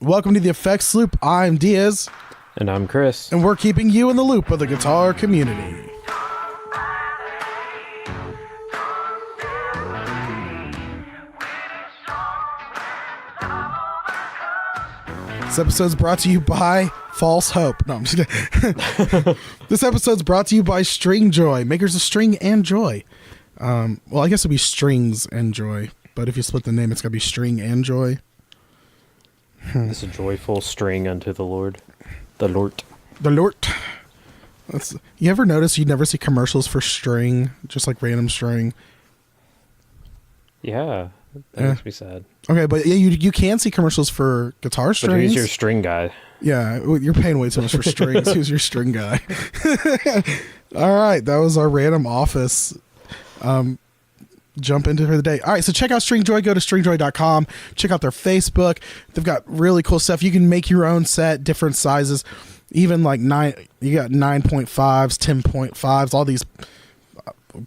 Welcome to the Effects Loop. I'm Diaz. And I'm Chris. And we're keeping you in the loop of the guitar community. This episode's brought to you by False Hope. No, I'm just kidding. This episode's brought to you by String Joy, makers of string and joy. Well, I guess it'd be strings and joy, but if you split the name, it's got to be string and joy. It's a joyful string unto the Lord. The Lord. The Lord. You ever notice you never see commercials for string, just like random string? Yeah, that makes me sad. Okay, but yeah, you can see commercials for guitar strings. But who's your string guy? Yeah, you're paying way too much for strings. Who's your string guy? All right, that was our random office jump into for the day. All right, so check out Stringjoy. Go to stringjoy.com. Check out their Facebook. They've got really cool stuff. You can make your own set, different sizes, even like you got 9.5s, 10.5s, all these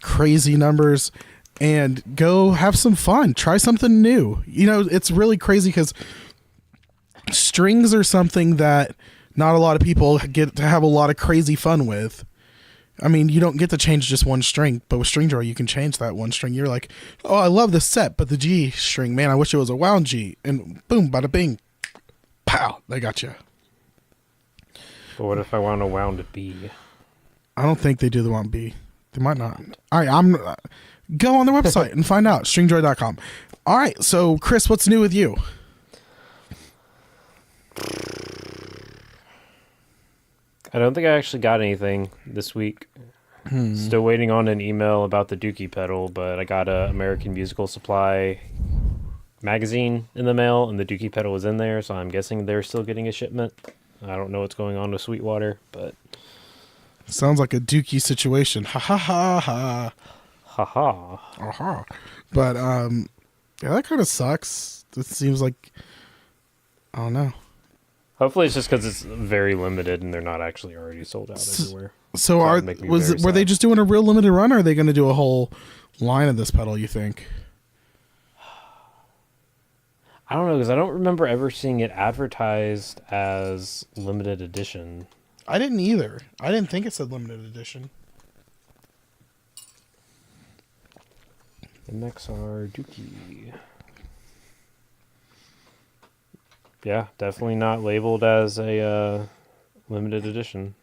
crazy numbers. And go have some fun. Try something new. You know, it's really crazy because strings are something that not a lot of people get to have a lot of crazy fun with. I mean, you don't get to change just one string, but with String Joy, you can change that one string. You're like, oh, I love this set, but the G string, man, I wish it was a wound G. And boom, bada bing, pow, they got you. But what if I want a wound B? I don't think they do the wound B. They might not. All right, go on their website and find out, stringjoy.com. All right, so Chris, what's new with you? I don't think I actually got anything this week. Still waiting on an email about the Dookie pedal, but I got a American Musical Supply magazine in the mail, and the Dookie pedal was in there, so I'm guessing they're still getting a shipment. I don't know what's going on with Sweetwater, but... Sounds like a Dookie situation. Ha ha ha ha. Haha. Uh-huh. But, yeah, that kind of sucks. It seems like... I don't know. Hopefully it's just because it's very limited and they're not actually already sold out everywhere. So were they just doing a real limited run, or are they going to do a whole line of this pedal, you think? I don't know, because I don't remember ever seeing it advertised as limited edition. I didn't either. I didn't think it said limited edition. MXR Dookie. Yeah, definitely not labeled as a limited edition.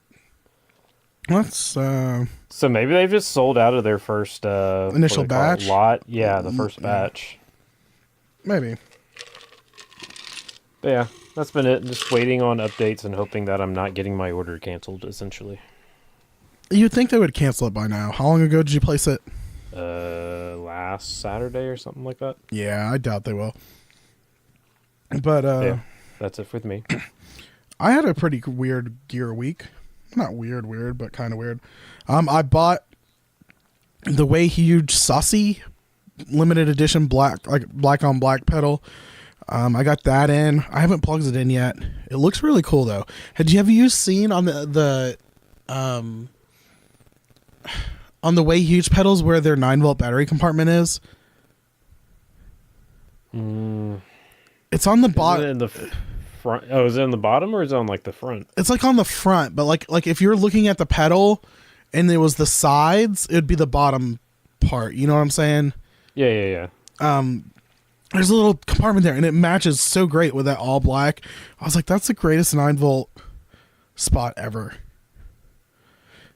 Let's So maybe they've just sold out of their first initial batch lot. Yeah, the first batch. Maybe. But yeah, that's been it. Just waiting on updates and hoping that I'm not getting my order canceled, essentially. You'd think they would cancel it by now. How long ago did you place it? Last Saturday or something like that. Yeah, I doubt they will. But yeah, that's it with me. I had a pretty weird gear week. Not weird, but kind of weird. I bought the Way Huge Saucy limited edition black on black pedal. I got that in. I haven't plugged it in yet. It looks really cool though. Have you seen on the on the Way Huge pedals where their 9-volt battery compartment is? It's on the bottom. In the front? Oh, is it on the bottom or is it on like the front? It's like on the front, but like if you're looking at the pedal and it was the sides, it'd be the bottom part. You know what I'm saying? Yeah. There's a little compartment there, and it matches so great with that all black. I was like, that's the greatest 9-volt spot ever.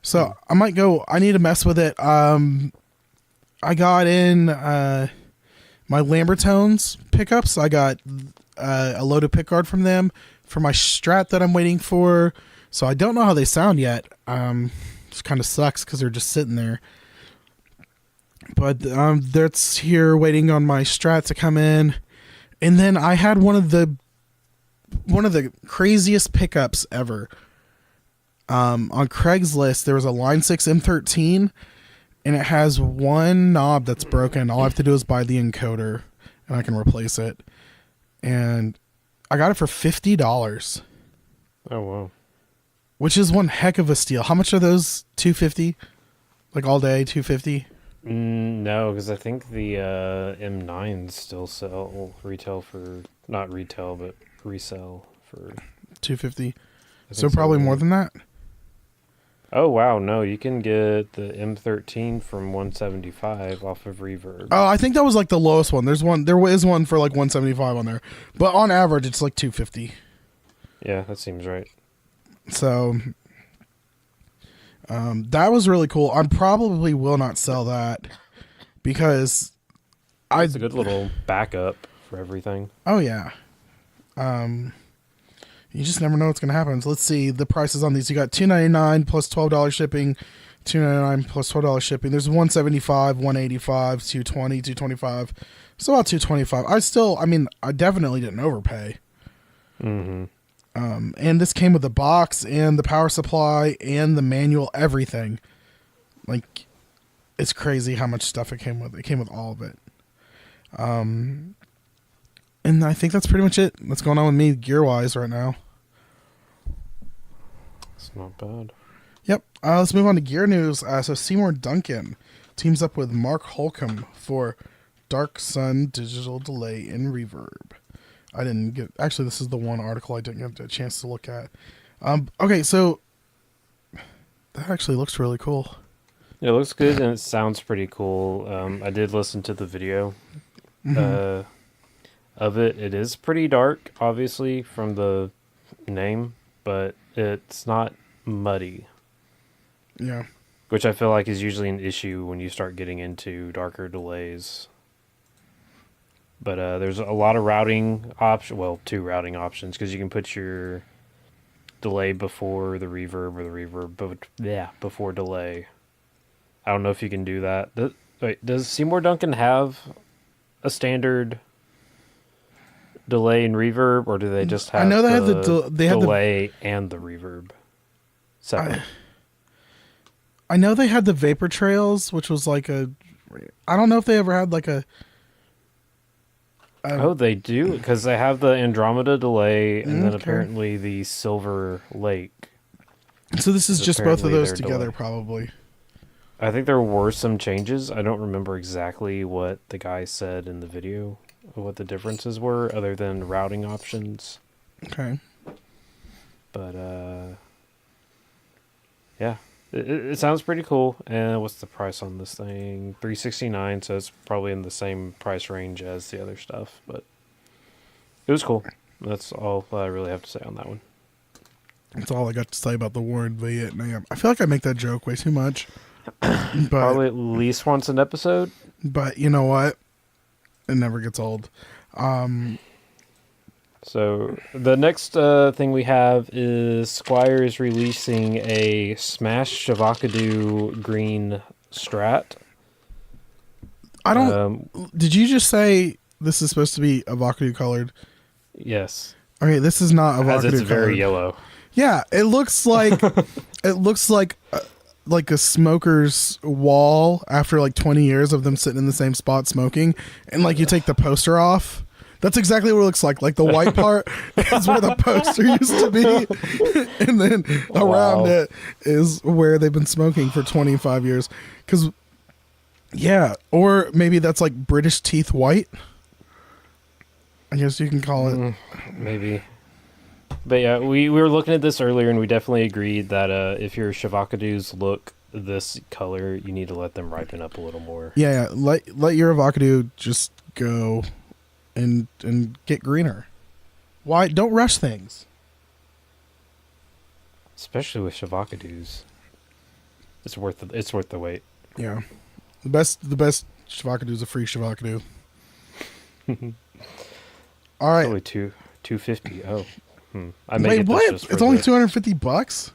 So I might go. I need to mess with it. I got in my Lambertones pickups. I got a loaded pickguard from them for my Strat that I'm waiting for. So I don't know how they sound yet. Just kind of sucks because they're just sitting there. But that's here waiting on my Strat to come in. And then I had one of the craziest pickups ever. On Craigslist, there was a Line 6 M13, and it has one knob that's broken. All I have to do is buy the encoder, and I can replace it. And I got it for $50. Oh, wow. Which is one heck of a steal. How much are those? $250? Like all day, $250? No, because I think the M9s still sell retail for, not retail, but resell for $250. I So think probably more right? than that. Oh wow, no, you can get the M13 from 175 off of Reverb. Oh, I think that was like the lowest one. There is one for like 175 on there, but on average it's like 250. Yeah, that seems right. So that was really cool. I probably will not sell that because It's a good little backup for everything. Oh yeah. You just never know what's gonna happen. So let's see the prices on these. You got $299 plus $12 shipping, $299 plus $12 shipping. There's 175, 185, 220, 225. So about 225. I definitely didn't overpay. Mm-hmm. And this came with the box and the power supply and the manual, everything. Like, it's crazy how much stuff it came with. It came with all of it. And I think that's pretty much it. What's going on with me gear-wise right now. It's not bad. Yep. Let's move on to gear news. So Seymour Duncan teams up with Mark Holcomb for Dark Sun digital delay and reverb. Actually, this is the one article I didn't get a chance to look at. Okay, so that actually looks really cool. It looks good and it sounds pretty cool. I did listen to the video of it. It is pretty dark, obviously, from the name, but it's not muddy. Yeah. Which I feel like is usually an issue when you start getting into darker delays. But there's a lot of routing options. Well, 2 routing options, because you can put your delay before the reverb or the reverb before delay. I don't know if you can do that. Wait, does Seymour Duncan have a standard delay and reverb, or do they just have? I know they have the delay and the reverb separate? I know they had the Vapor Trails, which was like I don't know if they ever had like a. Oh, they do, because they have the Andromeda delay and then Okay. apparently the Silver Lake. So this is just both of apparently those their together, delay. probably. I think there were some changes. I don't remember exactly what the guy said in the video, or what the differences were, other than routing options. Okay. But, yeah. It sounds pretty cool. And what's the price on this thing? $369, so it's probably in the same price range as the other stuff. But it was cool. That's all I really have to say on that one. That's all I got to say about the war in Vietnam. I feel like I make that joke way too much. But Probably at least once an episode. But you know what? It never gets old. So the next thing we have is Squire is releasing a Smash Shavacado green Strat. I don't. Did you just say this is supposed to be avocado colored? Yes, Okay, this is not as avocado it's very colored. yellow. Yeah, it looks like like a smoker's wall after like 20 years of them sitting in the same spot smoking, and like you take the poster off. That's exactly what it looks like. Like the white part is where the poster used to be, and then around it is where they've been smoking for 25 years. Because, yeah, or maybe that's like British teeth white. I guess you can call it. Maybe. But yeah, we were looking at this earlier, and we definitely agreed that if your Shavacados look this color, you need to let them ripen up a little more. Yeah, let your avocado just go and get greener. Why? Don't rush things. Especially with Shavacados. It's worth the wait. Yeah, the best Shavacado is a free Shavacado. All right. Only $250. Oh, I may Wait, get this what? just for It's only the- $250.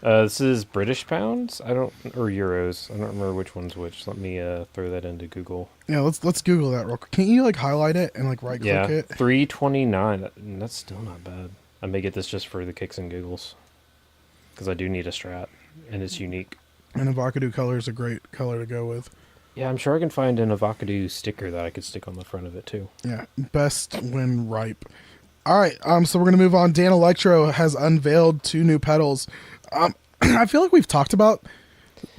This is British pounds. or euros. I don't remember which one's which. Let me throw that into Google. Yeah, let's Google that real quick. Can't you like highlight it and like right click Yeah, it? $329. That's still not bad. I may get this just for the kicks and giggles, because I do need a Strat, and it's unique. And avocado color is a great color to go with. Yeah, I'm sure I can find an avocado sticker that I could stick on the front of it too. Yeah, best when ripe. All right, so we're gonna move on. Dan Electro has unveiled 2 new pedals. I feel like we've talked about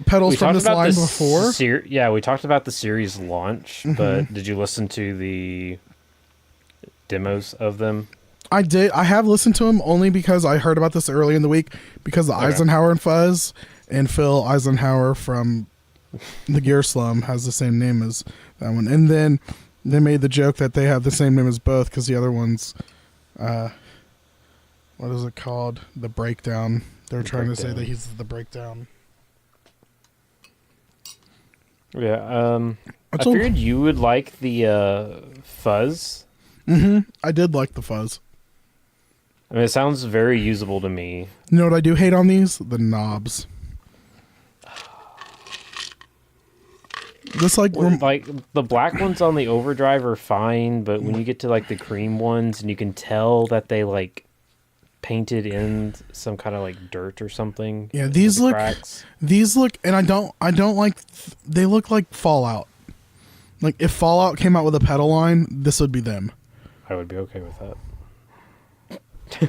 pedals from this line before. Yeah, we talked about the series launch, but did you listen to the demos of them? I did. I have listened to him only because I heard about this early in the week because the Eisenhower and Fuzz and Phil Eisenhower from the Gear Slum has the same name as that one. And then they made the joke that they have the same name as both because the other one's, what is it called? The Breakdown. They're trying to say that he's the Breakdown. Yeah. I figured you would like the Fuzz. Mm-hmm. I did like the Fuzz. I mean, it sounds very usable to me. You know what I do hate on these? The knobs. This like the black ones on the overdrive are fine, but when you get to like the cream ones and you can tell that they like painted in some kind of like dirt or something. Yeah, these look and I don't like they look like Fallout. Like if Fallout came out with a pedal line, this would be them. I would be okay with that.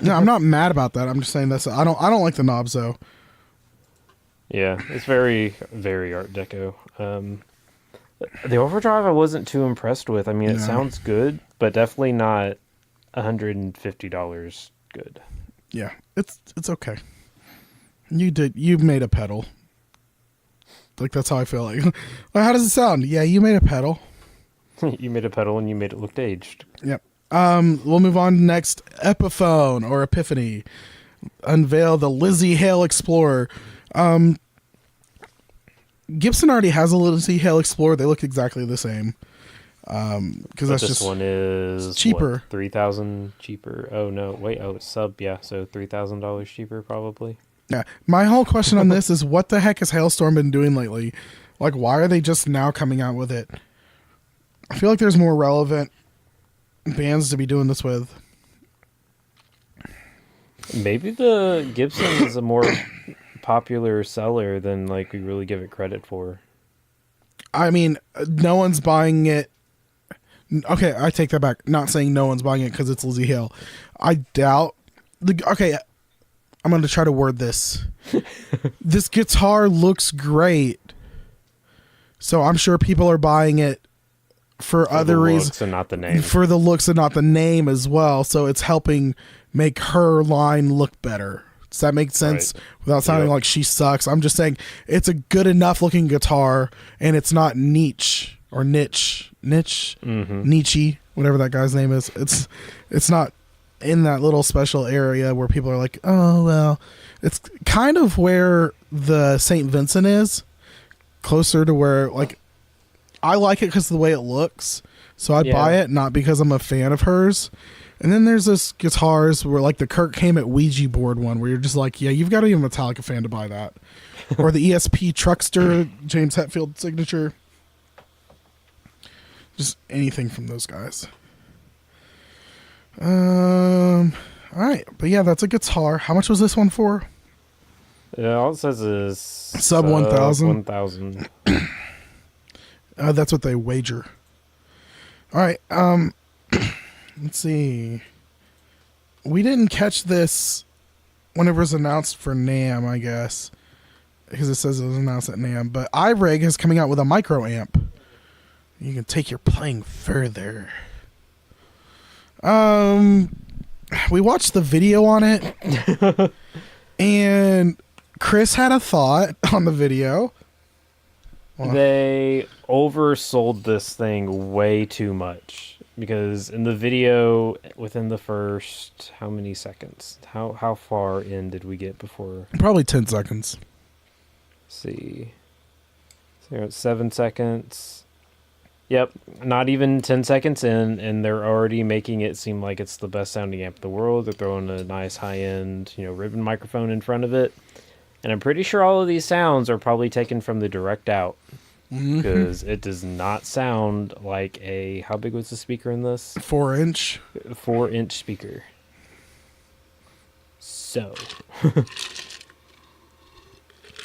No, I'm not mad about that. I'm just saying I don't like the knobs though. Yeah, it's very, very Art Deco. The overdrive I wasn't too impressed with. I mean, it sounds good, but definitely not $150 good. Yeah, it's okay. You made a pedal. Like that's how I feel like. Well, how does it sound? Yeah, you made a pedal. You made a pedal and you made it look aged. Yep. We'll move on next. Epiphone or Epiphany unveil the Lizzie Hale Explorer. Gibson already has a Lizzie Hale Explorer. They look exactly the same. Because that's this one is cheaper. What, $3,000 cheaper. Oh no, wait. Oh, it's sub. Yeah, so $3,000 cheaper probably. Yeah. My whole question on this is, what the heck has Hailstorm been doing lately? Like, why are they just now coming out with it? I feel like there's more relevant bands to be doing this with. Maybe the Gibson is a more popular seller than like we really give it credit for. I mean, no one's buying it. Okay, I take that back. Not saying no one's buying it because it's Lizzie Hale. I doubt. Okay, I'm going to try to word this. This guitar looks great, so I'm sure people are buying it for other reasons and not the name. For the looks and not the name as well. So it's helping make her line look better. Does that make sense? Right. Without sounding like she sucks. I'm just saying it's a good enough looking guitar, and it's not niche, Nietzsche, whatever that guy's name is. It's not in that little special area where people are like, oh well. It's kind of where the St. Vincent is, closer to where like I like it because of the way it looks, so I buy it not because I'm a fan of hers. And then there's this guitars where like the Kirk came at Ouija board one where you're just like, yeah, you've got to be a Metallica fan to buy that. Or the ESP Truckster James Hetfield signature. Just anything from those guys. All right, but yeah, that's a guitar. How much was this one for? Yeah, all it says is sub 1,000. 1,000. That's what they wager. All right. Let's see. We didn't catch this when it was announced for NAMM, I guess, because it says it was announced at NAMM. But iRig is coming out with a micro amp. You can take your playing further. We watched the video on it, and Chris had a thought on the video. They oversold this thing way too much. Because in the video, within the first, how many seconds? How far in did we get before? Probably 10 seconds. Let's see. So you're at 7 seconds. Yep, not even 10 seconds in, and they're already making it seem like it's the best sounding amp in the world. They're throwing a nice high-end, ribbon microphone in front of it. And I'm pretty sure all of these sounds are probably taken from the direct out. Because it does not sound like a... How big was the speaker in this? 4-inch. 4-inch speaker. So.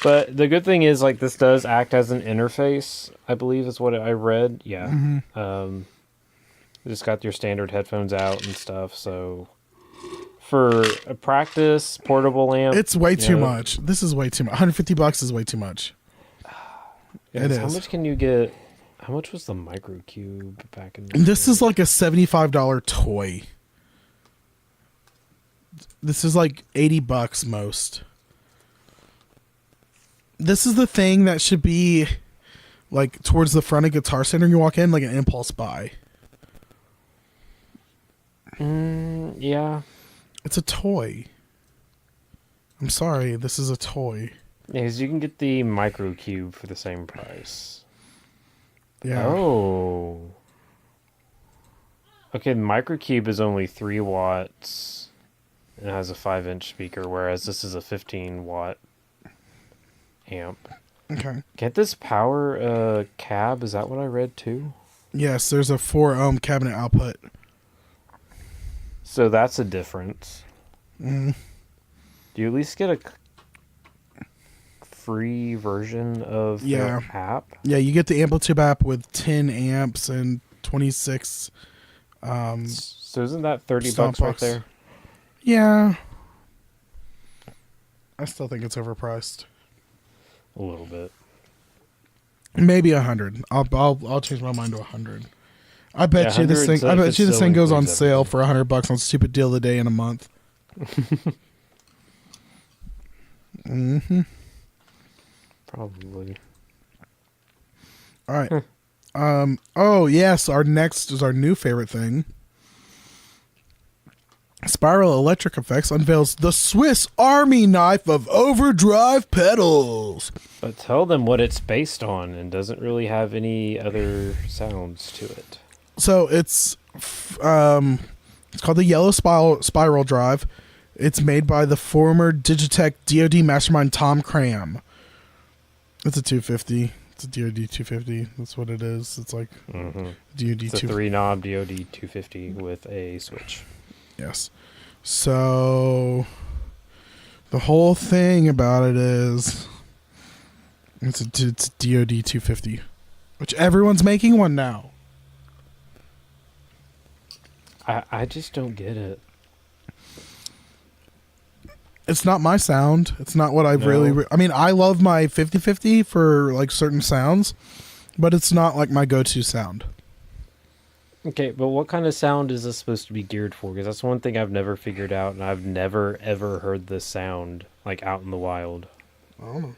But the good thing is, like, this does act as an interface, I believe is what I read. Yeah. You just got your standard headphones out and stuff, so... For a practice portable amp... It's way too much. This is way too much. $150 is way too much. It is. How much can you get? How much was the Micro Cube back in? This is like a $75 toy. This is like $80 most. This is the thing that should be like towards the front of Guitar Center. You walk in like an impulse buy. Yeah. It's a toy. I'm sorry, this is a toy. Yeah, 'cause you can get the Micro Cube for the same price. Yeah. Oh. Okay, the Micro Cube is only 3 watts and has a 5-inch speaker, whereas this is a 15-watt amp. Okay. Can't this power a cab? Is that what I read too? Yes, there's a 4-ohm cabinet output. So that's a difference. Mm. Do you at least get a free version of the app? Yeah, you get the Amplitude app with 10 amps and 26. So isn't that $30 right there? Yeah. I still think it's overpriced. A little bit. Maybe 100. I'll change my mind to 100. I bet you this 100 thing. I bet you this thing goes on includes sale for $100 on Stupid Deal of the Day in a month. Mm-hmm. Probably. All right. Oh yes, our next is our new favorite thing. Spiral Electric Effects unveils the Swiss Army knife of overdrive pedals. But tell them what it's based on and doesn't really have any other sounds to it. So it's called the Yellow Spiral Drive. It's made by the former Digitech DoD mastermind Tom Cram. It's a 250. It's a DoD 250. That's what it is. It's like DoD. It's a 3-knob DoD 250 with a switch. Yes. So the whole thing about it is it's a DoD 250, which everyone's making one now. I just don't get it. It's not my sound. It's not what I've really... I mean, I love my 50-50 for like certain sounds, but it's not like my go-to sound. Okay, but what kind of sound is this supposed to be geared for? Because that's one thing I've never figured out, and I've never, ever heard this sound, like, out in the wild. I don't know.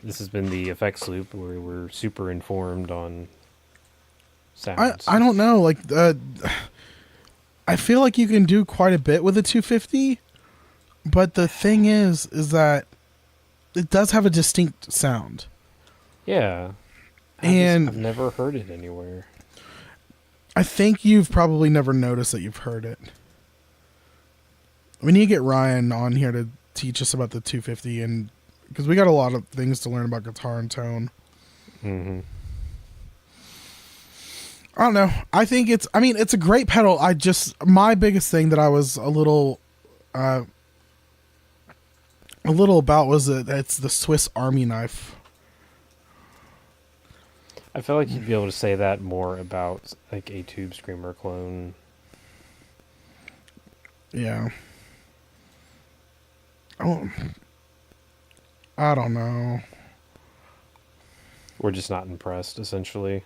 This has been the effects loop where we're super informed on sounds. I don't know. Like, I feel like you can do quite a bit with a 250, but the thing is that it does have a distinct sound. Yeah. I've never heard it anywhere. I think you've probably never noticed that you've heard it. We need to get Ryan on here to teach us about the 250, and because we got a lot of things to learn about guitar and tone. Mm-hmm. I don't know. I think it's a great pedal. My biggest thing that I was a little about was that it's the Swiss Army knife. I feel like you'd be able to say that more about like a Tube Screamer clone. Yeah. Oh, I don't know. We're just not impressed, essentially.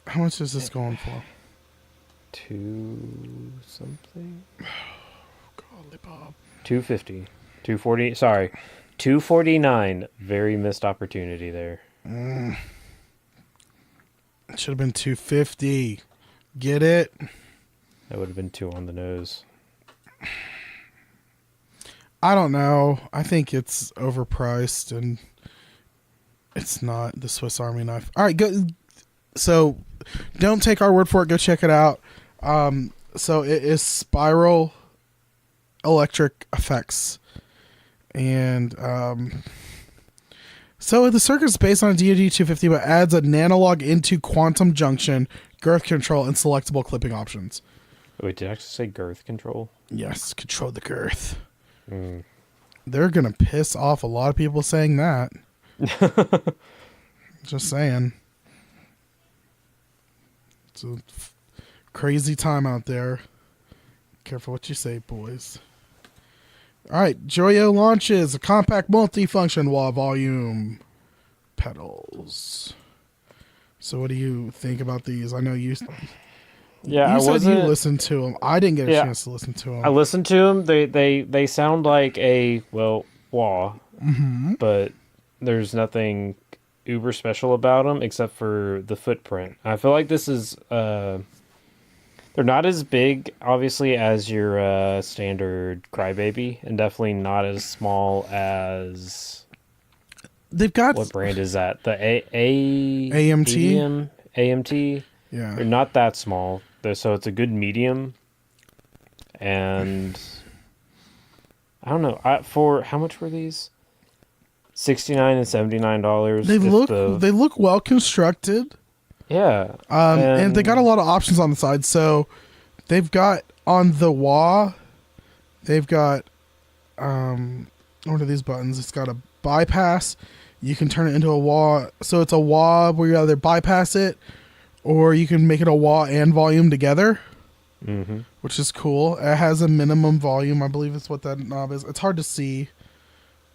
How much is this going for? 2 something? Golly Bob. 250. 240. Sorry. 249. Very missed opportunity there. It should have been 250. Get it? That would have been 2 on the nose. I don't know. I think it's overpriced and it's not the Swiss Army knife. All right, go. So don't take our word for it. Go check it out. So it is Spiral Electric Effects. And so the circuit is based on a DoD 250, but adds an analog into quantum junction, girth control, and selectable clipping options. Wait, did I actually say girth control? Yes, control the girth. They're going to piss off a lot of people saying that. Just saying. It's a crazy time out there. Careful what you say, boys. All right, Joyo launches a compact multifunction wall volume pedals. So what do you think about these? I know Yeah, You I said you wasn't. listened to them. I didn't get a Yeah, chance to listen to I them. listened to them. They sound like a wah, but there's nothing uber special about them except for the footprint. I feel like this is they're not as big, obviously, as your standard Crybaby, and definitely not as small as They've got what brand is that? The A AMT. ADM AMT. Yeah. They're not that small, so it's a good medium. And I don't know. For how much were these? $69 and $79. They look well constructed. Yeah, And they got a lot of options on the side. So they've got on the wah, they've got what are these buttons? It's got a bypass. You can turn it into a wah. So it's a wah where you either bypass it or you can make it a wah and volume together. Which is cool. It has a minimum volume. I believe it's what that knob is. It's hard to see.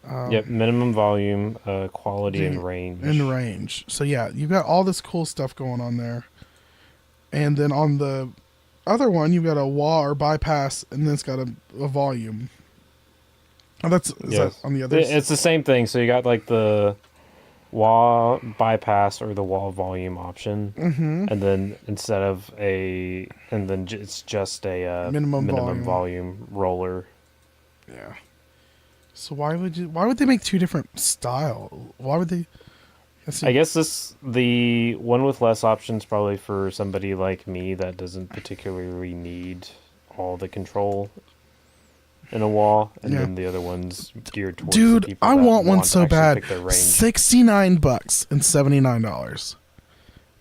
Yep, minimum volume, quality, and range. And range. So yeah, you've got all this cool stuff going on there. And then on the other one, you've got a wah or bypass, and then it's got a volume. Oh, is that on the other? It's the same thing. So you got like the wah bypass or the wah volume option, and then instead of it's just a minimum volume roller. Yeah. So why would they make two different style? Why would they? I guess the one with less options probably for somebody like me that doesn't particularly need all the control in a wall, and then the other one's geared towards the people I that want one so bad. pick their range. $69 and $79.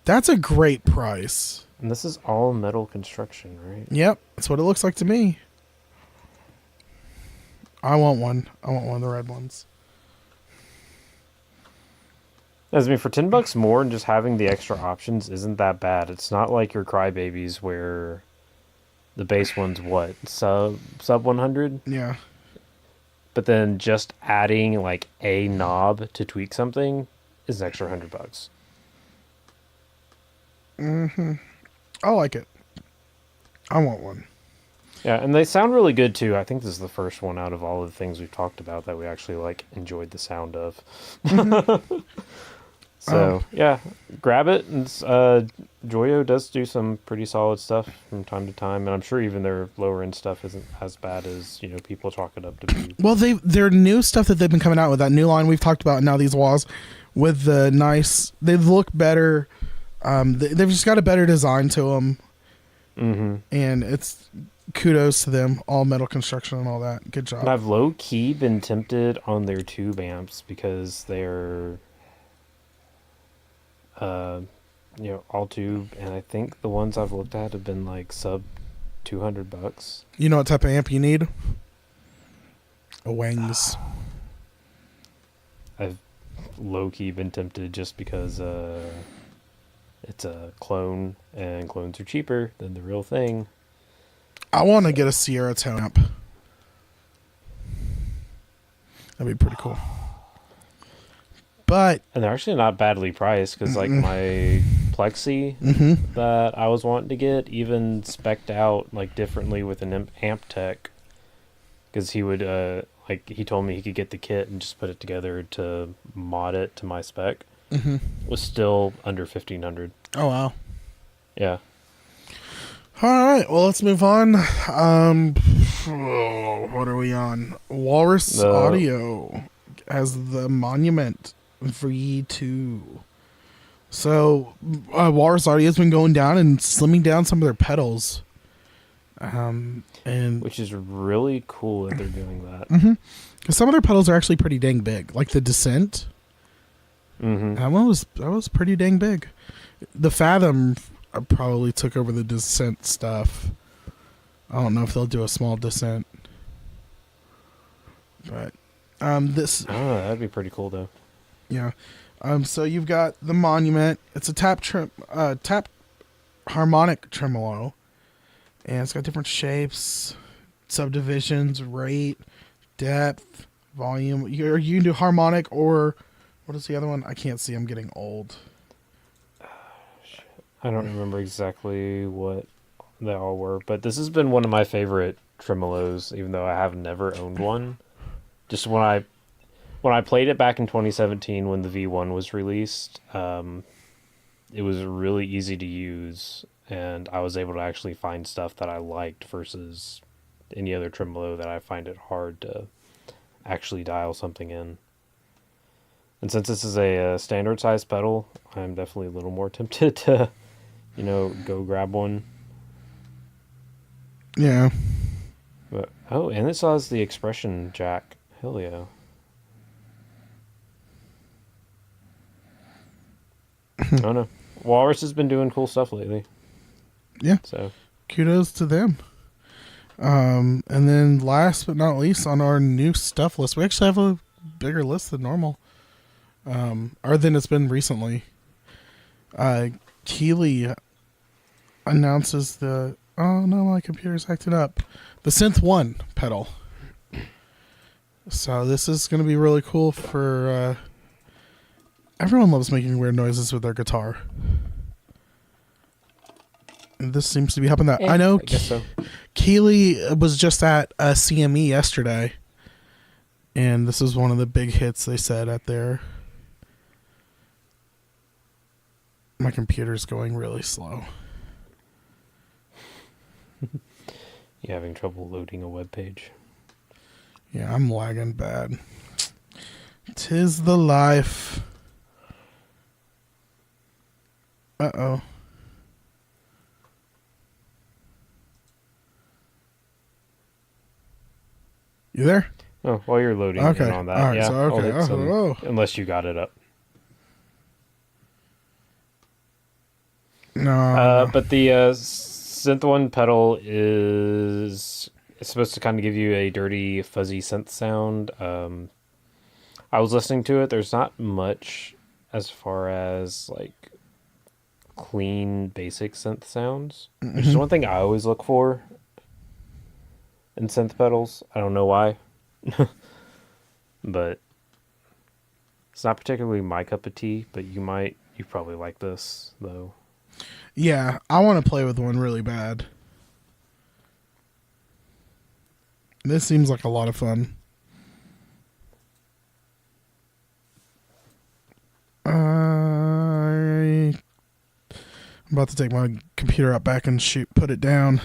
That's a great price. And this is all metal construction, right? Yep, that's what it looks like to me. I want one. I want one of the red ones. I mean, for $10 more and just having the extra options isn't that bad. It's not like your Crybabies where the base one's what, sub 100? Yeah. But then just adding like a knob to tweak something is an extra $100. I like it. I want one. Yeah, and they sound really good too. I think this is the first one out of all of the things we've talked about that we actually like enjoyed the sound of. So yeah, grab it. And Joyo does do some pretty solid stuff from time to time, and I'm sure even their lower end stuff isn't as bad as people chalk it up to be. Well, their new stuff that they've been coming out with, that new line we've talked about now, these walls with the nice, they look better. They've just got a better design to them, and it's kudos to them. All metal construction and all that. Good job. And I've low key been tempted on their tube amps because they're all tube, and I think the ones I've looked at have been like sub $200. You know what type of amp you need? A Wangs. I've low key been tempted just because it's a clone, and clones are cheaper than the real thing. I want to get a Sierra Tone amp. That'd be pretty cool. And they're actually not badly priced because like my Plexi that I was wanting to get even spec'd out like differently with an amp tech, because he would he told me he could get the kit and just put it together to mod it to my spec. Was still under 1,500. Oh wow. Yeah. All right, well, let's move on. What are we on? Walrus Audio has the Monument V2. So Walrus Audio has been going down and slimming down some of their pedals, and which is really cool that they're doing that. Because some of their pedals are actually pretty dang big, like the Descent. That was pretty dang big. The Fathom probably took over the Descent stuff. I don't know if they'll do a small Descent, but that'd be pretty cool though. Yeah. So you've got the Monument. It's a tap harmonic tremolo, and it's got different shapes, subdivisions, rate, depth, volume. You can do harmonic, or what is the other one? I can't see. I'm getting old. I don't remember exactly what they all were. But this has been one of my favorite tremolos, even though I have never owned one. Just when I played it back in 2017 when the V1 was released, it was really easy to use, and I was able to actually find stuff that I liked versus any other tremolo that I find it hard to actually dial something in. And since this is a standard size pedal, I'm definitely a little more tempted to, go grab one. Yeah. But, oh, and this has the expression jack. Hell yeah. Oh no. Walrus has been doing cool stuff lately. Yeah. So kudos to them. And then last but not least on our new stuff list, we actually have a bigger list than normal. Or than it's been recently. Keeley announces oh no, my computer's acting up. The Synth 1 pedal. So this is going to be really cool for everyone loves making weird noises with their guitar. And this seems to be helping that. Yeah, I know I guess so. Keeley was just at a CME yesterday. And this is one of the big hits they said at their... My computer's going really slow. You having trouble loading a web page? Yeah, I'm lagging bad. 'Tis the life. Uh-oh. You there? Oh, while you're loading Okay. in on that, All right, yeah. so, okay. I'll hit some, unless you got it up. No. But the Synth 1 pedal is supposed to kind of give you a dirty, fuzzy synth sound. I was listening to it. There's not much as far as like clean, basic synth sounds, which is one thing I always look for in synth pedals. I don't know why, but it's not particularly my cup of tea. But you probably like this though. Yeah, I want to play with one really bad. This seems like a lot of fun. I'm about to take my computer out back and put it down.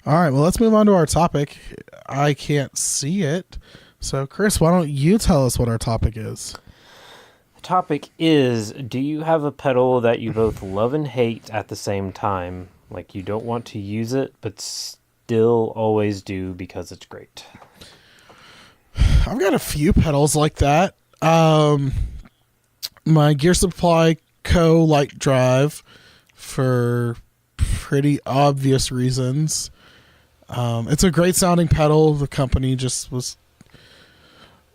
All right, well, let's move on to our topic. I can't see it. So, Chris, why don't you tell us what our topic is? The topic is, do you have a pedal that you both love and hate at the same time? Like you don't want to use it, but still always do because it's great. I've got a few pedals like that. My Gear Supply Co. Light Drive for pretty obvious reasons. It's a great sounding pedal. The company just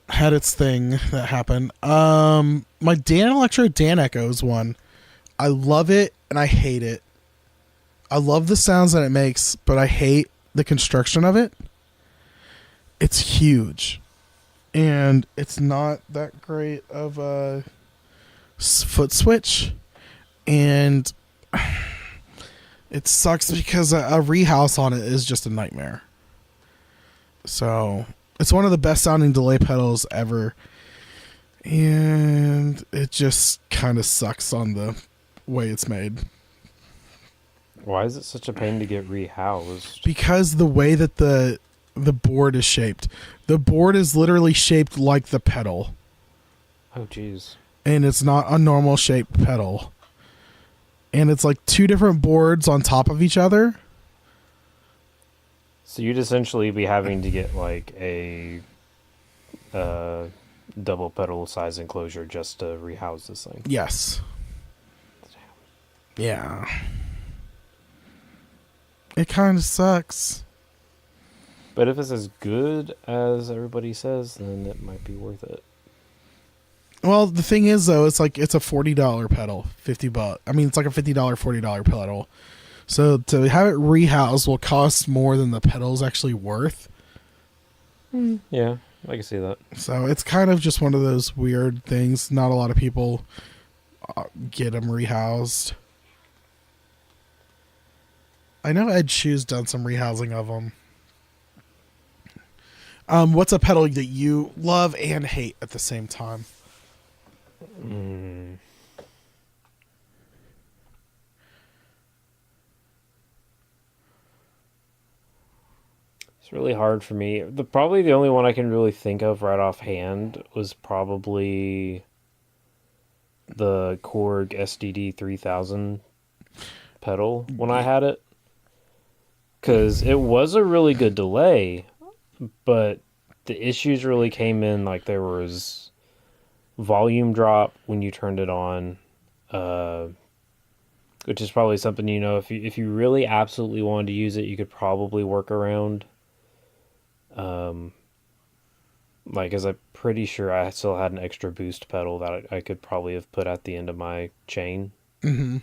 had its thing that happened. My Dan Electro Dan Echoes one. I love it and I hate it. I love the sounds that it makes, but I hate the construction of it. It's huge. And it's not that great of a foot switch. And it sucks because a rehouse on it is just a nightmare. So it's one of the best sounding delay pedals ever. And it just kind of sucks on the way it's made. Why is it such a pain to get rehoused? Because the way that the board is shaped. The board is literally shaped like the pedal. Oh, jeez. And it's not a normal shaped pedal. And it's like two different boards on top of each other. So you'd essentially be having to get like a double pedal size enclosure just to rehouse this thing. Yes. Yeah. It kind of sucks. But if it's as good as everybody says, then it might be worth it. Well, the thing is, though, it's a $40 pedal, $50. I mean, it's like a $50, $40 pedal. So to have it rehoused will cost more than the pedal's actually worth. Yeah. I can see that. So it's kind of just one of those weird things. Not a lot of people get them rehoused. I know Ed Shoe's done some rehousing of them. What's a pedal that you love and hate at the same time? It's really hard for me. Probably the only one I can really think of right offhand was probably the Korg SDD 3000 pedal when I had it. Because it was a really good delay, but the issues really came in like there was volume drop when you turned it on, which is probably something, if you really absolutely wanted to use it, you could probably work around. As I'm pretty sure I still had an extra boost pedal that I could probably have put at the end of my chain to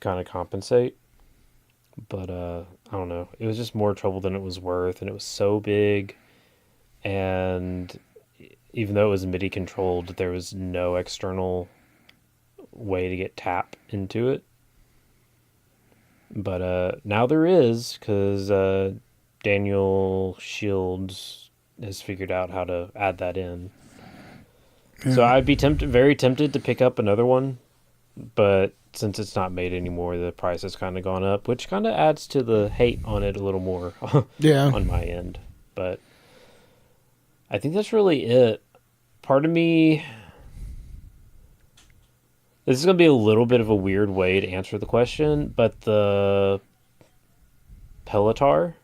kind of compensate. But I don't know. It was just more trouble than it was worth, and it was so big. And even though it was MIDI controlled, there was no external way to get tap into it. But now there is, because Daniel Shields has figured out how to add that in. Yeah. So I'd be very tempted to pick up another one, but since it's not made anymore, the price has kind of gone up, which kind of adds to the hate on it a little more on my end. But I think that's really it. Part of me... This is going to be a little bit of a weird way to answer the question, but the Pelotar.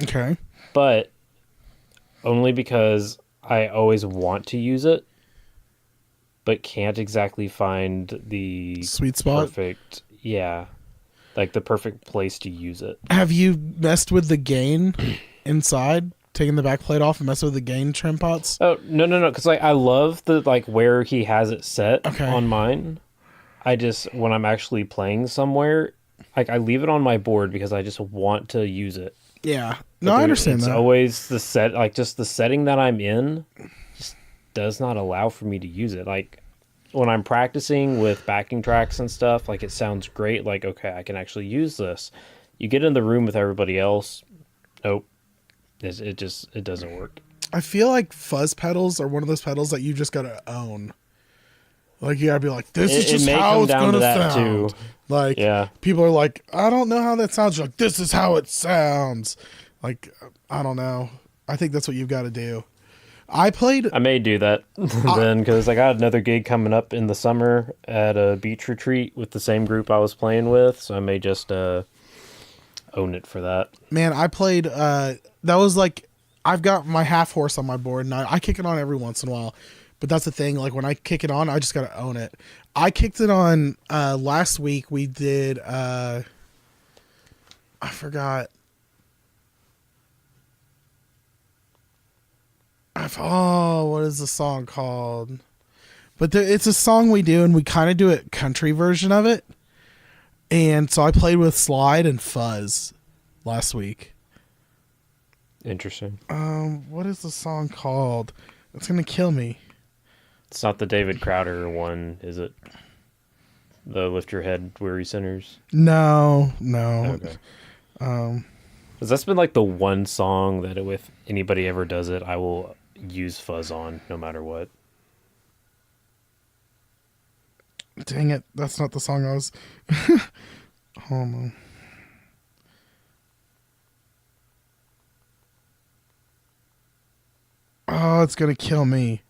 Okay. But only because I always want to use it, but can't exactly find the sweet spot. Perfect, yeah, like the perfect place to use it. Have you messed with the gain inside? Taking the back plate off and messing with the gain trim pots? Oh, no, because I love the where he has it set on mine. I just, when I'm actually playing somewhere, I leave it on my board because I just want to use it. Yeah. No, I understand that. It's always the just the setting that I'm in just does not allow for me to use it. Like, when I'm practicing with backing tracks and stuff, it sounds great. Like, okay, I can actually use this. You get in the room with everybody else, nope. It doesn't work. I feel like fuzz pedals are one of those pedals that you just gotta own. Like, you gotta be like, this is just how it's gonna sound. Too. Like, yeah. People are like, I don't know how that sounds. You're like, this is how it sounds. Like, I don't know. I think that's what you've got to do. I may do that then, because I got another gig coming up in the summer at a beach retreat with the same group I was playing with, so I may just own it for that. Man, I played, that was I've got my half horse on my board, and I kick it on every once in a while. But that's the thing, when I kick it on, I just got to own it. I kicked it on last week. We did, I forgot. What is the song called? But it's a song we do, and we kind of do a country version of it. And so I played with Slide and Fuzz last week. Interesting. What is the song called? It's going to kill me. It's not the David Crowder one, is it? The Lift Your Head, Weary Sinners? No. Okay. Because that's been the one song that if anybody ever does it, I will use fuzz on no matter what. Dang it. That's not the song I was... Hold on. Oh, it's going to kill me.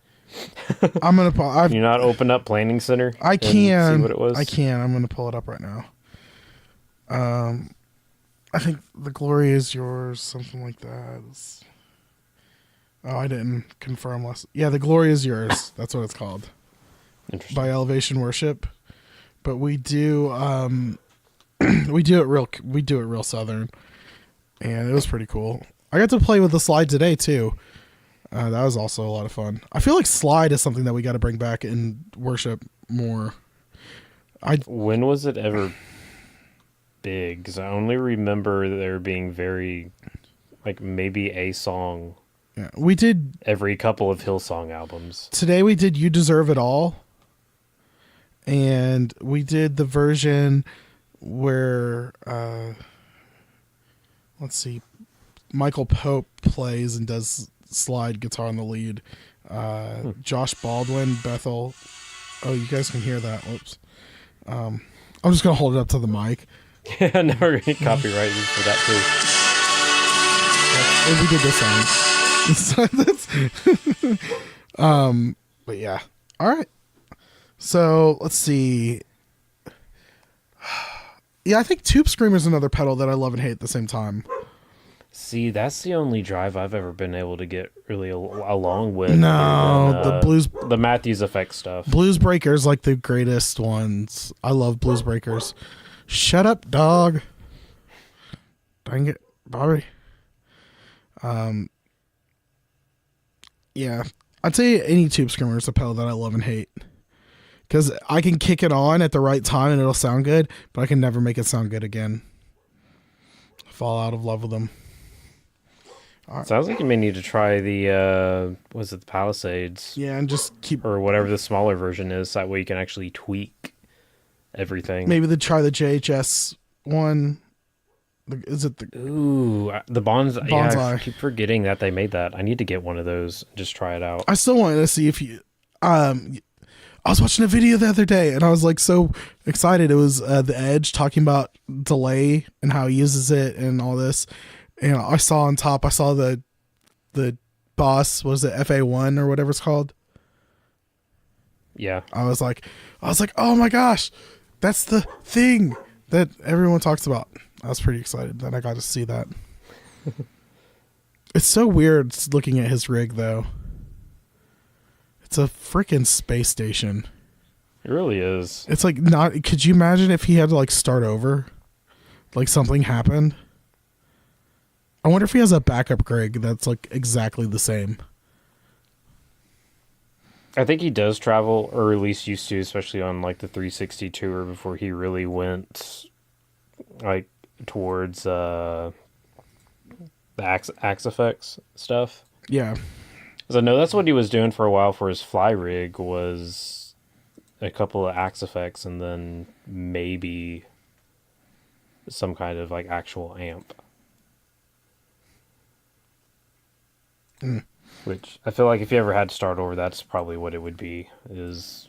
I'm gonna. Can you not open up Planning Center? I can. See what it was? I can. I'm gonna pull it up right now. I think The Glory Is Yours, something like that. Oh, I didn't confirm last. Yeah, The Glory Is Yours. That's what it's called. Interesting. By Elevation Worship, but we do we do it real southern, and it was pretty cool. I got to play with the slide today too. That was also a lot of fun. I feel like slide is something that we got to bring back in worship more. When was it ever big? Because I only remember there being very, maybe a song Yeah, we did every couple of Hillsong albums. today. We did "You Deserve It All," and we did the version where let's see, Michael Pope plays and does slide guitar on the lead. Josh Baldwin, Bethel. Oh, you guys can hear that. Whoops. I'm just gonna hold it up to the mic. Yeah, no, we're getting copyrighted for that too. We did this song. But yeah. All right. So let's see. Yeah, I think Tube Screamer is another pedal that I love and hate at the same time. See, that's the only drive I've ever been able to get really along with. No, the Matthews Effect stuff. Blues Breakers like the greatest ones. I love Blues Breakers. Shut up, dog. Dang it, Bobby. Yeah, I'd say any Tube Screamer is a pedal that I love and hate. Because I can kick it on at the right time and it'll sound good, but I can never make it sound good again. Fall out of love with them. Right. Sounds like you may need to try the was it the Palisades? Yeah, and just keep, or whatever the smaller version is. That way you can actually tweak everything. Maybe try the JHS one. Is it the the Bonsai? Yeah, I keep forgetting that they made that. I need to get one of those and just try it out. I still wanted to see if you. I was watching a video the other day and I was like so excited. It was The Edge talking about delay and how he uses it and all this. And I saw on top, I saw the Boss, was it FA1 or whatever it's called? Yeah. I was like, oh my gosh, that's the thing that everyone talks about. I was pretty excited that I got to see that. It's so weird looking at his rig though. It's a freaking space station. It really is. It's like not. Could you imagine if he had to like start over? Like something happened? I wonder if he has a backup rig that's like exactly the same. I think he does travel, or at least used to, especially on like the 360 tour before he really went like towards the Axe Effects stuff. Yeah. Because I know that's what he was doing for a while for his fly rig, was a couple of Axe Effects and then maybe some kind of like actual amp. Which I feel like if you ever had to start over, that's probably what it would be, is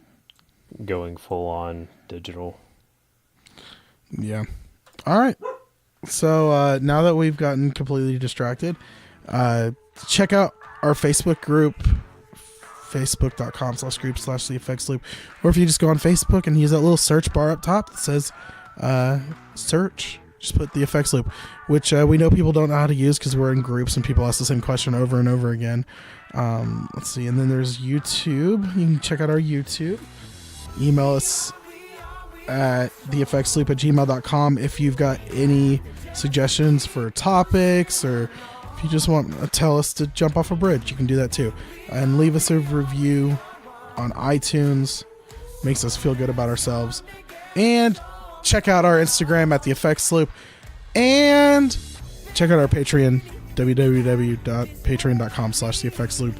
going full on digital. Yeah. All right. So now that we've gotten completely distracted, check out our Facebook group, facebook.com/group/the effects loop. Or if you just go on Facebook and use that little search bar up top that says search, just put the effects loop, which we know people don't know how to use because we're in groups and people ask the same question over and over again. Let's see. And then there's YouTube. You can check out our YouTube. Email us at theeffectsloop@gmail.com if you've got any suggestions for topics, or if you just want to tell us to jump off a bridge, you can do that too. And leave us a review on iTunes. Makes us feel good about ourselves. And check out our Instagram at the Effects Loop, and check out our Patreon, www.patreon.com/the Effects Loop.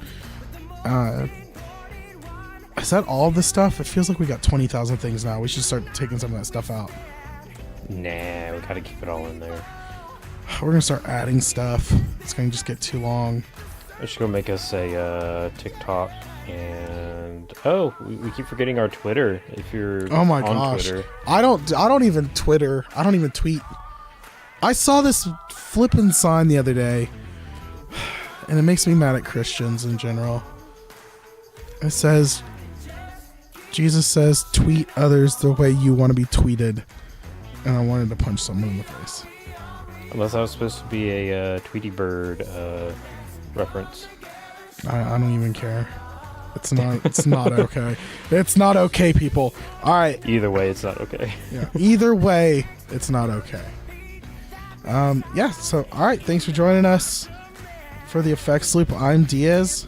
Is that all the stuff? It feels like we got 20,000 things now. We should start taking some of that stuff out. Nah, we gotta keep it all in there. We're gonna start adding stuff. It's gonna just get too long. I should go make us a TikTok, and we keep forgetting our Twitter. If you're on Twitter. I don't even Twitter. I don't even tweet. I saw this flippin' sign the other day, and it makes me mad at Christians in general. It says, Jesus says, tweet others the way you want to be tweeted. And I wanted to punch someone in the face. Unless that was supposed to be a Tweety Bird reference. I don't even care. It's not okay. It's not okay, people. All right. Either way, it's not okay. Yeah. Either way, it's not okay. Yeah. So, all right. Thanks for joining us for the Effects Loop. I'm Diaz.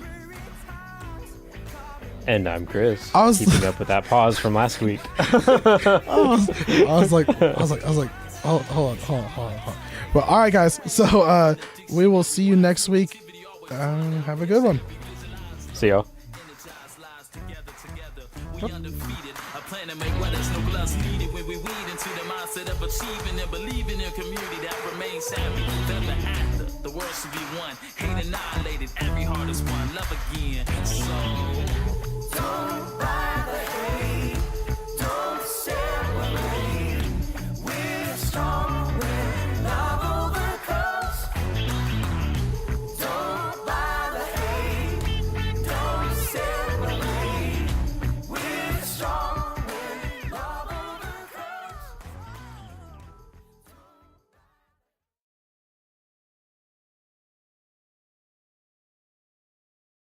And I'm Chris. Keeping up with that pause from last week. I was like, hold on. Well, all right, guys. So we will see you next week. Have a good one. See y'all. We undefeated. A plan to make weathers, no gloves needed. When we weed into the mindset of achieving and believing in a community that remains savvy. Then the after, the world should be one. Hate annihilated, every heart is one. Love again.